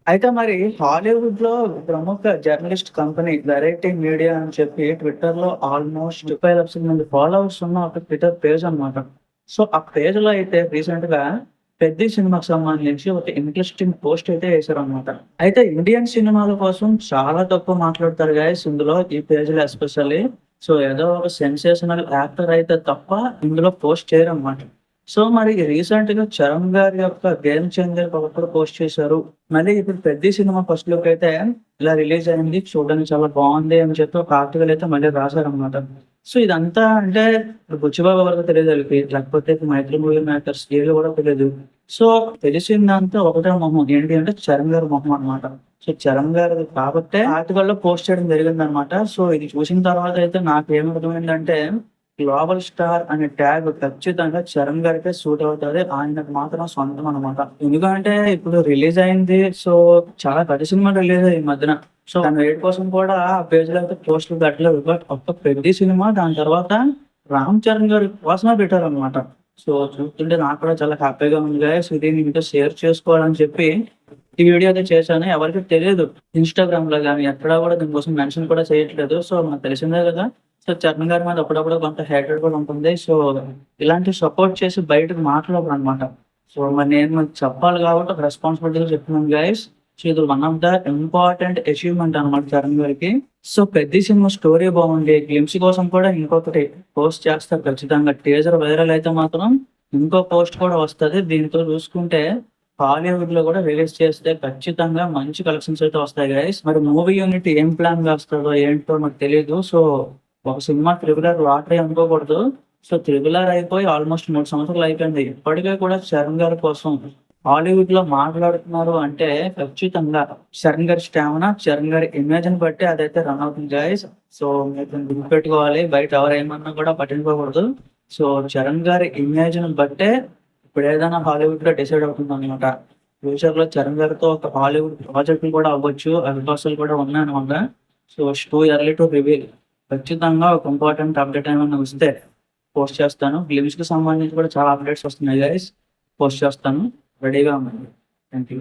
అయితే మరి హాలీవుడ్‌లో ప్రముఖ జర్నలిస్ట్ కంపెనీ వెరైటీ మీడియా అని చెప్పి ట్విట్టర్‌లో ఆల్‌మోస్ట్ 30,00,000 మంది ఫాలోవర్స్ ఉన్న ఒక ట్విట్టర్ పేజ్ అన్నమాట. సో, ఆ పేజ్‌లో అయితే రీసెంట్‌గా 'పెద్ది' సినిమాకి సంబంధించి ఒక ఇంట్రెస్టింగ్ పోస్ట్ అయితే ఏసారన్నమాట. అయితే ఇండియన్ సినిమాల కోసం చాలా తక్కువ మాట్లాడతారు గైస్ ఇందులో ఈ పేజ్‌లో ఎస్పెషల్లీ. సో, ఏదో ఒక సెన్సేషనల్ యాక్టర్ అయితే తప్ప ఇందులో పోస్ట్ చేయరన్నమాట. సో, మరి రీసెంట్‌గా 'చరణ్' గారి యొక్క 'గేమ్ చేంజర్' ఒకప్పుడు పోస్ట్ చేశారు. మళ్ళీ ఇప్పుడు 'పెద్ది' సినిమా ఫస్ట్ లుక్ అయితే ఇలా రిలీజ్ అయింది. చూడడానికి చాలా బావుంది అని చెప్పి ఒక ఆర్టికల్ అయితే మళ్ళీ రాసారనమాట. సో, ఇదంతా అంటే ఇప్పుడు 'బుచ్చిబాబు' ఎవరికో తెలీదు ఆళ్ళకి. లేకపోతే 'మైత్రి మూవీ మేకర్స్' వీళ్ళు కూడా తెలీదు. సో, తెలిసిందంతా ఒకటే మొహం. ఏంటి అంటే 'చరణ్' గారి మొహం అన్నమాట. సో, 'చరణ్' గారిది కాబట్టే ఆర్టికల్‌లో పోస్ట్ చేయడం జరిగిందనమాట. సో, ఇది చూసిన తర్వాత అయితే నాకేమర్థమైందంటే గ్లోబల్ స్టార్ అనే ట్యాగ్ ఖచ్చితంగా 'చరణ్' గారికే సూట్ అవుతది. ఆయనకు మాత్రం సొంతం అనమాట. ఎందుకంటే ఇప్పుడు రిలీజ్ అయింది. సో, చాలా పెద్ద సినిమా రిలీజ్ అయ్యాయి ఈ మధ్యన. సో, దాని రేట్ కోసం కూడా ఆ పేజ్‌లో అయితే పోస్టులు పెట్టలేదు. బట్ ఒక్క 'పెద్ది' సినిమా దాని తర్వాత 'రామ్ చరణ్' గారి కోసమే పెట్టారనమాట. సో, చూస్తుంటే నాకు కూడా చాలా హ్యాపీగా ఉంది గైస్. ఇది మీతో షేర్ చేసుకోవాలని చెప్పి ఈ వీడియో అయితే చేశాను. ఎవరికీ తెలీదు. ఇన్‌స్టాగ్రామ్‌లో గాని ఎక్కడ కూడా దీనికోసం మెన్షన్ కూడా చేయట్లేదు. సో, మనకు తెలిసిందే కదా! సో, 'చరణ్' గారి మీద అప్పుడప్పుడు కొంత హేటెడ్ కూడా ఉంటుంది. సో, ఇలాంటివి సపోర్ట్ చేసి బయటకి మాట్లాడరనమాట. సో, మరి నేను మీకు చెప్పాలి కాబట్టి ఒక రెస్పాన్సిబిలిటీగా చెప్తున్నాను గైస్. సో, ఇది one of the important achievement అనమాట 'చరణ్' గారికి. సో, 'పెద్ది' సినిమా స్టోరీ బాగుంది. గ్లిమ్స్ కోసం కూడా ఇంకొకటి పోస్ట్ చేస్తారు ఖచ్చితంగా. టీజర్ వైరల్ అయితే మాత్రం ఇంకో పోస్ట్ కూడా వస్తది. దీంతో చూసుకుంటే హాలీవుడ్‌లో కూడా రిలీజ్ చేస్తే ఖచ్చితంగా మంచి కలెక్షన్స్ అయితే వస్తాయి గైస్. మరి మూవీ యూనిట్ ఏం ప్లాన్ చేస్తదో ఏంటో నాకు తెలీదు. సో, ఒక సినిమా 'త్రిబుల్ ఆర్' లాటరీ అనుకోకూడదు. సో, 'త్రిబుల్ ఆర్' అయిపోయి ఆల్‌మోస్ట్ 3 సంవత్సరాలు అయిపోయింది. ఇప్పటికే కూడా 'చరణ్' గారి కోసం హాలీవుడ్‌లో మాట్లాడుతున్నారు అంటే ఖచ్చితంగా 'చరణ్' గారి స్టామినా, 'చరణ్' గారి ఇమేజ్‌ని బట్టి అదైతే రన్ అవుతుంది గైస్. సో, మీరు దీన్ని గుర్తుపెట్టుకోవాలి. బయట ఎవరేమన్నా కూడా పట్టించుకోకూడదు. సో, 'చరణ్' గారి ఇమేజ్‌ని బట్టే ఇప్పుడేదైనా హాలీవుడ్‌లో డిసైడ్ అవుతుందన్నమాట. ఫ్యూచర్‌లో 'చరణ్' గారితో ఒక హాలీవుడ్ ప్రాజెక్ట్‌లు కూడా అవ్వచ్చు. అవకాశాలు కూడా ఉన్నాయన్నమాట. So, too early to reveal. ఖచ్చితంగా ఒక ఇంపార్టెంట్ అప్డేట్ ఏమన్నా వస్తే పోస్ట్ చేస్తాను. గ్లిమ్స్‌కి సంబంధించి కూడా చాలా అప్డేట్స్ వస్తున్నాయి గైస్. పోస్ట్ చేస్తాను. రెడీగా ఉండండి. Thank you.